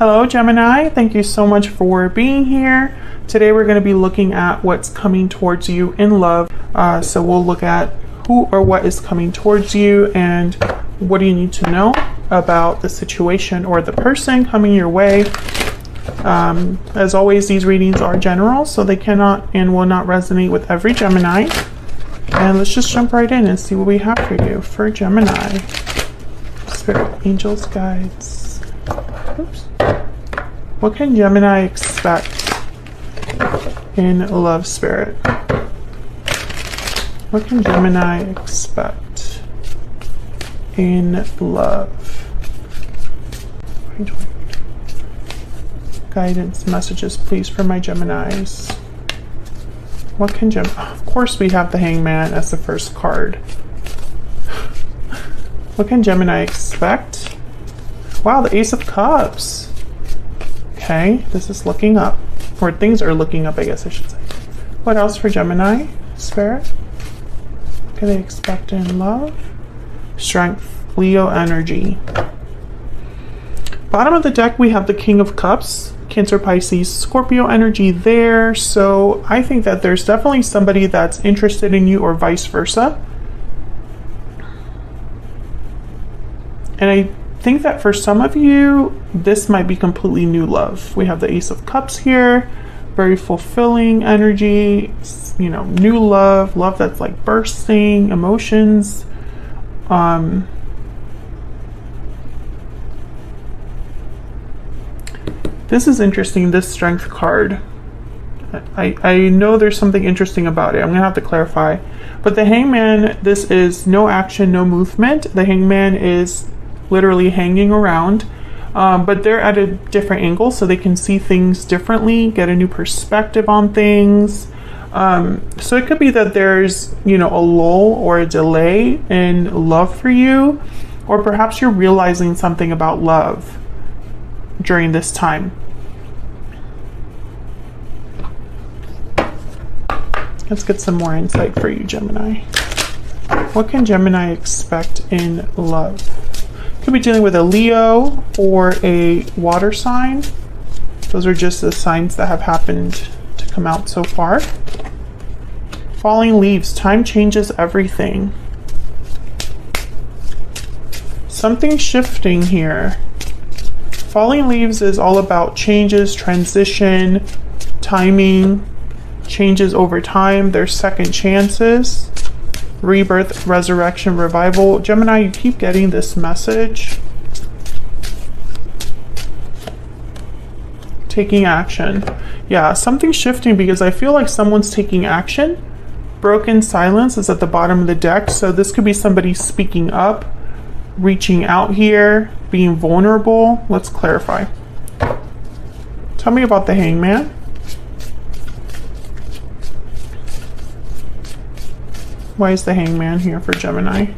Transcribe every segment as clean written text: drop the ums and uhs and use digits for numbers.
Hello Gemini, thank you so much for being here. Today we're going to be looking at what's coming towards you in love. So we'll look at who or what is coming towards you and what do you need to know about the situation or the person coming your way. As always, these readings are general, so they cannot and will not resonate with every Gemini. And let's just jump right in and see what we have for you for Gemini. Spirit, angels, guides. Oops. What can Gemini expect in love, spirit? What can Gemini expect in love? Guidance messages, please, for my Geminis. What can of course we have the Hangman as the first card. What can Gemini expect? Wow, the Ace of Cups. Okay, this is looking up. Or things are looking up, I guess I should say. What else for Gemini, spirit? What can they expect in love? Strength, Leo energy. Bottom of the deck, we have the King of Cups, Cancer, Pisces, Scorpio energy there. So I think that there's definitely somebody that's interested in you or vice versa. And I think that for some of you, this might be completely new love. We have the Ace of Cups here, very fulfilling energy, you know, new love, love that's like bursting, emotions. This is interesting, this Strength card. I know there's something interesting about it. I'm gonna have to clarify. But the Hangman, this is no action, no movement. The Hangman is literally hanging around, but they're at a different angle, so they can see things differently, get a new perspective on things. So it could be that there's, you know, a lull or a delay in love for you, or perhaps you're realizing something about love during this time. Let's get some more insight for you, Gemini. What can Gemini expect in love? Could be dealing with a Leo or a water sign. Those are just the signs that have happened to come out so far. Falling leaves. Time changes everything. Something shifting here. Falling leaves is all about changes, transition, timing, changes over time. There's second chances. Rebirth, resurrection, revival. Gemini, you keep getting this message. Taking action. Yeah, something's shifting because I feel like someone's taking action. Broken silence is at the bottom of the deck. So this could be somebody speaking up, reaching out here, being vulnerable. Let's clarify. Tell me about the Hangman. Why is the Hangman here for Gemini?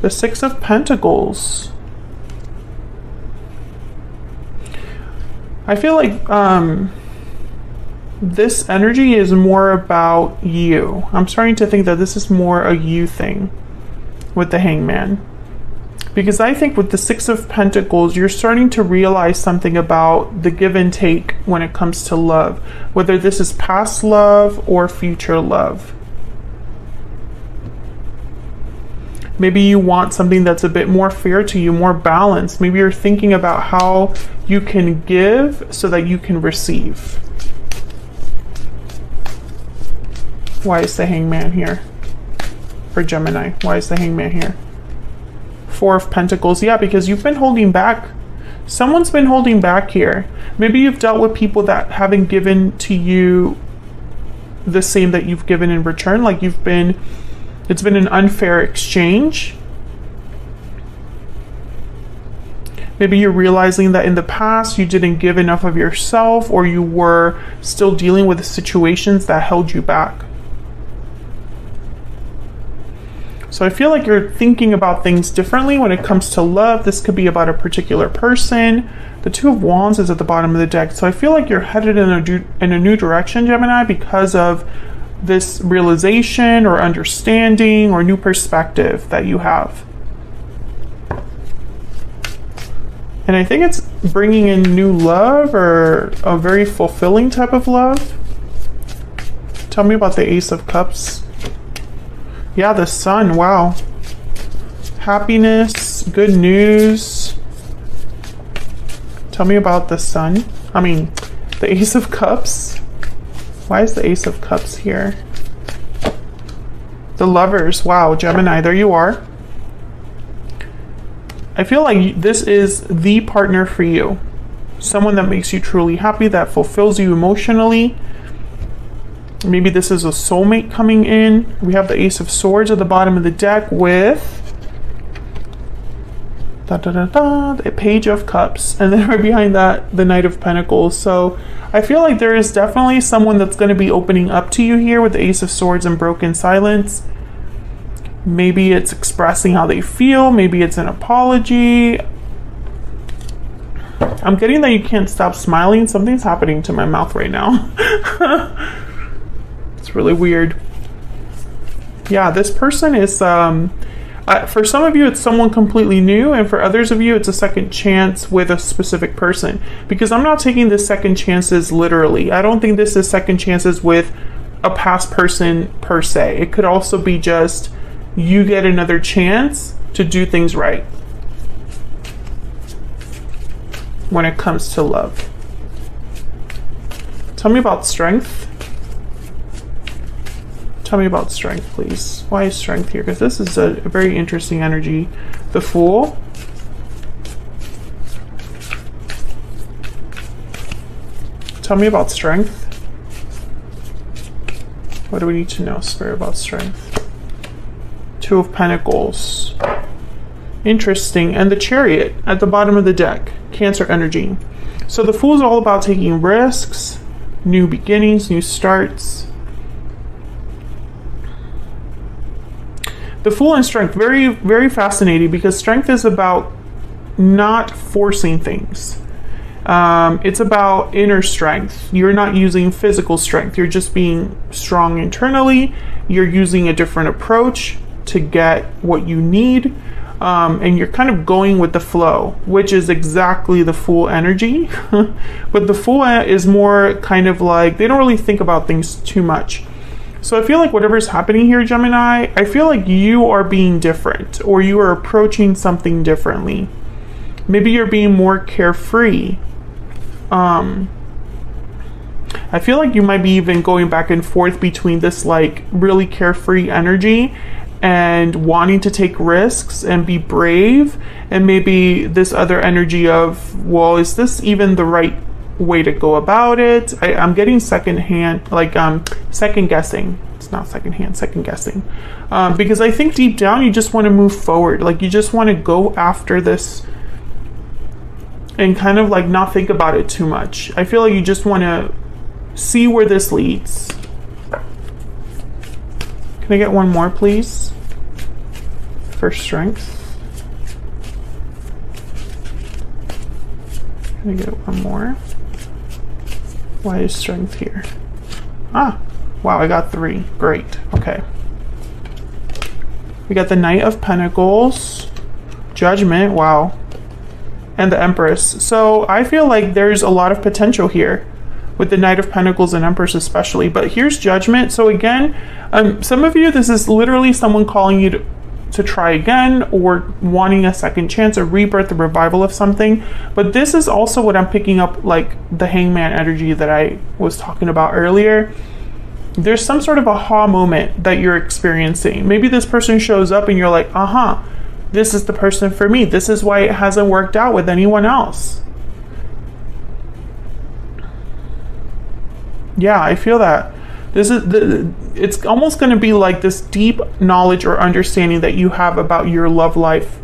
The Six of Pentacles. I feel like this energy is more about you. I'm starting to think that this is more a you thing with the Hangman. Because I think with the Six of Pentacles, you're starting to realize something about the give and take when it comes to love. Whether this is past love or future love. Maybe you want something that's a bit more fair to you, more balanced. Maybe you're thinking about how you can give so that you can receive. Why is the Hangman here for Gemini? Why is the Hangman here? Four of Pentacles. Yeah, because you've been holding back. Someone's been holding back here. Maybe you've dealt with people that haven't given to you the same that you've given in return. Like it's been an unfair exchange. Maybe you're realizing that in the past you didn't give enough of yourself, or you were still dealing with situations that held you back. So I feel like you're thinking about things differently when it comes to love. This could be about a particular person. The Two of Wands is at the bottom of the deck. So I feel like you're headed in a new direction, Gemini, because of this realization or understanding or new perspective that you have. And I think it's bringing in new love or a very fulfilling type of love. Tell me about the Ace of Cups. Yeah, the Sun. Wow. Happiness, good news. Tell me about the Sun. I mean, the Ace of Cups. Why is the Ace of Cups here? The Lovers. Wow, Gemini, there you are. I feel like this is the partner for you. Someone that makes you truly happy, that fulfills you emotionally. Maybe this is a soulmate coming in. We have the Ace of Swords at the bottom of the deck with the Page of Cups, and then right behind that, the Knight of Pentacles. So I feel like there is definitely someone that's going to be opening up to you here with the Ace of Swords and broken silence. Maybe it's expressing how they feel. Maybe it's an apology. I'm getting that you can't stop smiling. Something's happening to my mouth right now. It's really weird. Yeah, this person is, for some of you, it's someone completely new, and for others of you, it's a second chance with a specific person. Because I'm not taking this second chances literally. I don't think this is second chances with a past person per se. It could also be just you get another chance to do things right when it comes to love. Tell me about strength. Tell me about strength, please. Why is strength here? Because this is a very interesting energy. The Fool. Tell me about strength. What do we need to know, Spirit, about strength? Two of Pentacles. Interesting. And the Chariot at the bottom of the deck. Cancer energy. So the Fool is all about taking risks, new beginnings, new starts. The Fool and strength, very, very fascinating, because strength is about not forcing things. It's about inner strength. You're not using physical strength. You're just being strong internally. You're using a different approach to get what you need. And you're kind of going with the flow, which is exactly the Fool energy. But the Fool is more kind of like, they don't really think about things too much. So I feel like whatever's happening here, Gemini, I feel like you are being different, or you are approaching something differently. Maybe you're being more carefree. I feel like you might be even going back and forth between this like really carefree energy and wanting to take risks and be brave, and maybe this other energy of, well, is this even the right way to go about it? I'm getting second guessing. It's not second hand, second guessing. Because I think deep down you just want to move forward. Like you just want to go after this and kind of like not think about it too much. I feel like you just want to see where this leads. Can I get one more, please? For strength. Can I get one more? Why is strength here? Ah, wow, I got 3. Great. Okay. We got the Knight of Pentacles, Judgment, wow, and the Empress. So I feel like there's a lot of potential here with the Knight of Pentacles and Empress especially. But here's Judgment. So again, some of you, this is literally someone calling you to try again, or wanting a second chance, a rebirth, a revival of something. But this is also what I'm picking up, like the Hangman energy that I was talking about earlier. There's some sort of aha moment that you're experiencing. Maybe this person shows up and you're like, this is the person for me. This is why it hasn't worked out with anyone else. Yeah, I feel that. It's almost going to be like this deep knowledge or understanding that you have about your love life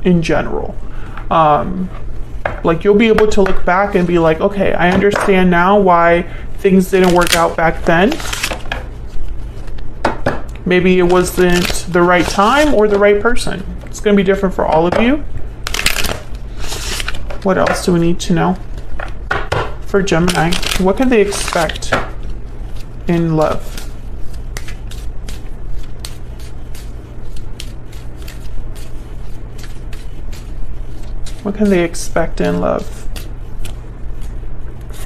in general. Like you'll be able to look back and be like, okay, I understand now why things didn't work out back then. Maybe it wasn't the right time or the right person. It's going to be different for all of you. What else do we need to know for Gemini? What can they expect in love? What can they expect in love?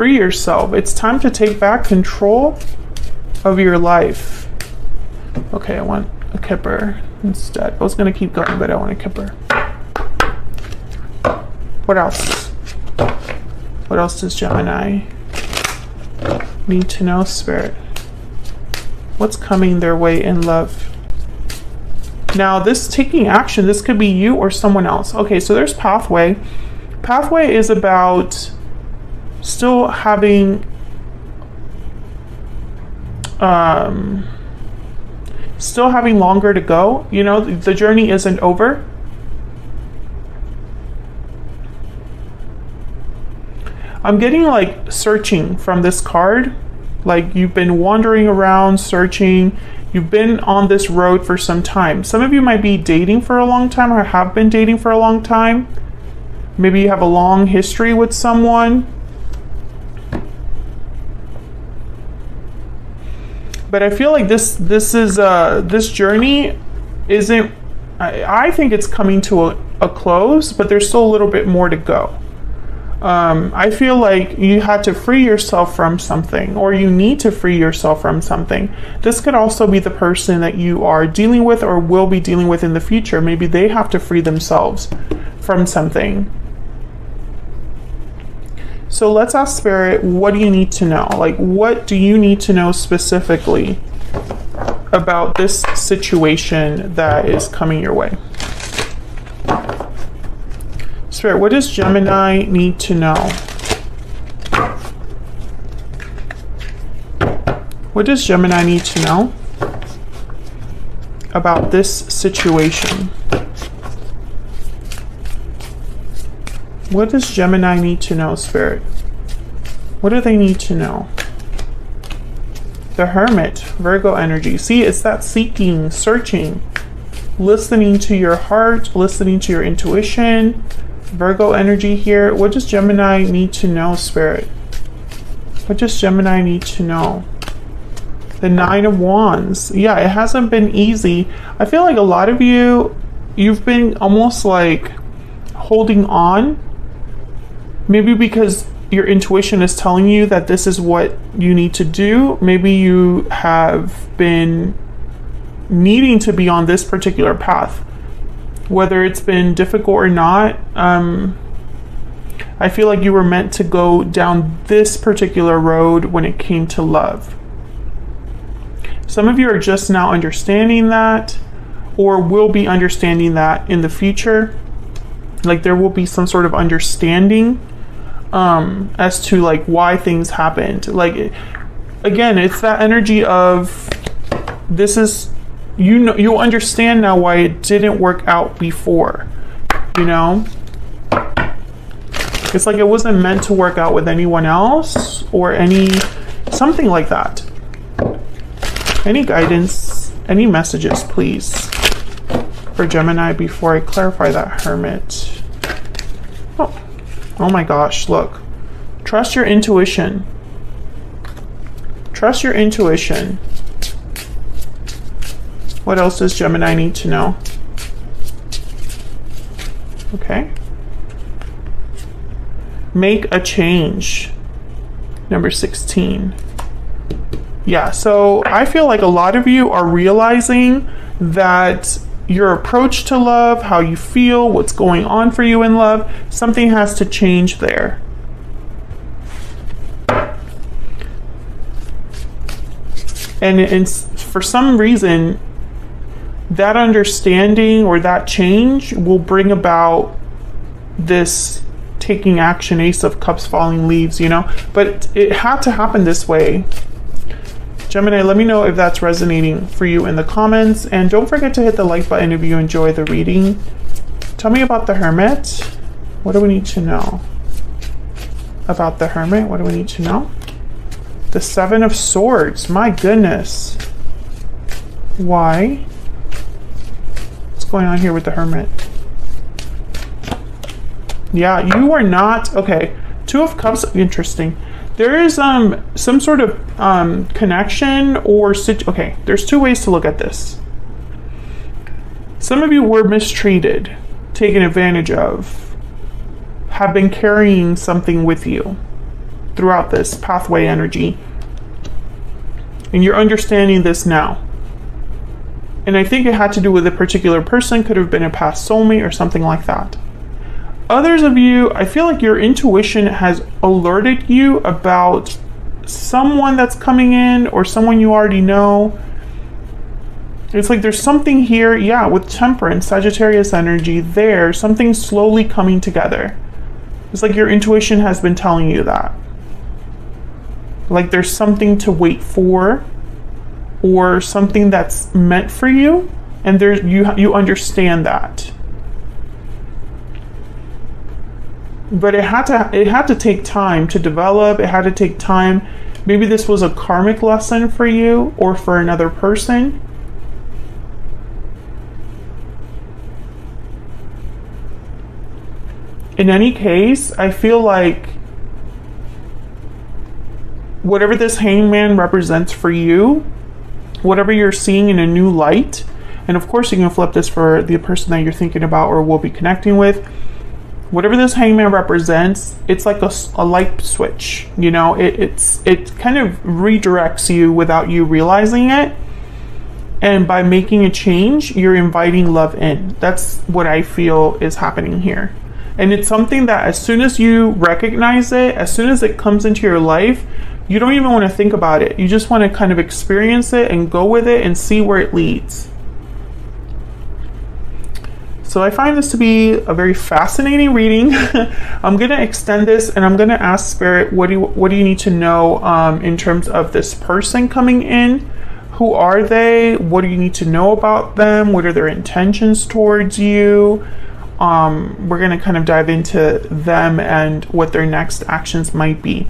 free yourself. It's time to take back control of your life. Okay, I want a kipper instead. I was gonna keep going, but I want a kipper. What else? What else does Gemini need to know, Spirit? What's coming their way in love? Now, this taking action, this could be you or someone else. Okay, so there's pathway. Pathway is about still having longer to go. You know, the journey isn't over. I'm getting like searching from this card. Like you've been wandering around searching. You've been on this road for some time. Some of you might be dating for a long time or have been dating for a long time. Maybe you have a long history with someone. But I feel like this journey isn't, I think it's coming to a close, but there's still a little bit more to go. I feel like you had to free yourself from something, or you need to free yourself from something. This could also be the person that you are dealing with or will be dealing with in the future. Maybe they have to free themselves from something. So let's ask Spirit, what do you need to know? Like, what do you need to know specifically about this situation that is coming your way? Spirit, what does Gemini need to know? What does Gemini need to know about this situation? What does Gemini need to know, Spirit? What do they need to know? The Hermit, Virgo energy. See, it's that seeking, searching, listening to your heart, listening to your intuition. Virgo energy here. What does Gemini need to know, Spirit? What does Gemini need to know? The Nine of Wands. Yeah, it hasn't been easy. I feel like a lot of you, you've been almost like holding on. Maybe because your intuition is telling you that this is what you need to do. Maybe you have been needing to be on this particular path. Whether it's been difficult or not, I feel like you were meant to go down this particular road when it came to love. Some of you are just now understanding that, or will be understanding that in the future. Like there will be some sort of understanding as to like why things happened. Like again, it's that energy of this is, you know, you'll understand now why it didn't work out before. You know, it's like it wasn't meant to work out with anyone else or something like that. Any guidance, any messages, please, for Gemini before I clarify that Hermit. Oh my gosh, look. Trust your intuition. Trust your intuition. What else does Gemini need to know? Okay. Make a change. Number 16. Yeah, so I feel like a lot of you are realizing that your approach to love, how you feel, what's going on for you in love, something has to change there. And for some reason, that understanding or that change will bring about this taking action, Ace of Cups, falling leaves, you know? But it had to happen this way. Gemini, let me know if that's resonating for you in the comments. And don't forget to hit the like button if you enjoy the reading. Tell me about the Hermit. What do we need to know about the Hermit? What do we need to know? The Seven of Swords. My goodness. Why? What's going on here with the Hermit? Yeah, you are not... Okay. Two of Cups. Interesting. There is some sort of connection or... Okay, there's two ways to look at this. Some of you were mistreated, taken advantage of, have been carrying something with you throughout this pathway energy. And you're understanding this now. And I think it had to do with a particular person, could have been a past soulmate or something like that. Others of you, I feel like your intuition has alerted you about someone that's coming in or someone you already know. It's like there's something here, yeah, with Temperance, Sagittarius energy there, something slowly coming together. It's like your intuition has been telling you that. Like there's something to wait for or something that's meant for you, and there's you understand that. But it had to take time to develop. It had to take time. Maybe this was a karmic lesson for you or for another person. In any case, I feel like whatever this hangman represents for you, whatever you're seeing in a new light, and of course you can flip this for the person that you're thinking about or will be connecting with, whatever this hangman represents, it's like a light switch, you know, it kind of redirects you without you realizing it. And by making a change, you're inviting love in. That's what I feel is happening here. And it's something that as soon as you recognize it, as soon as it comes into your life, you don't even want to think about it. You just want to kind of experience it and go with it and see where it leads. So I find this to be a very fascinating reading. I'm going to extend this and I'm going to ask Spirit, what do you need to know in terms of this person coming in? Who are they? What do you need to know about them? What are their intentions towards you? We're going to kind of dive into them and what their next actions might be.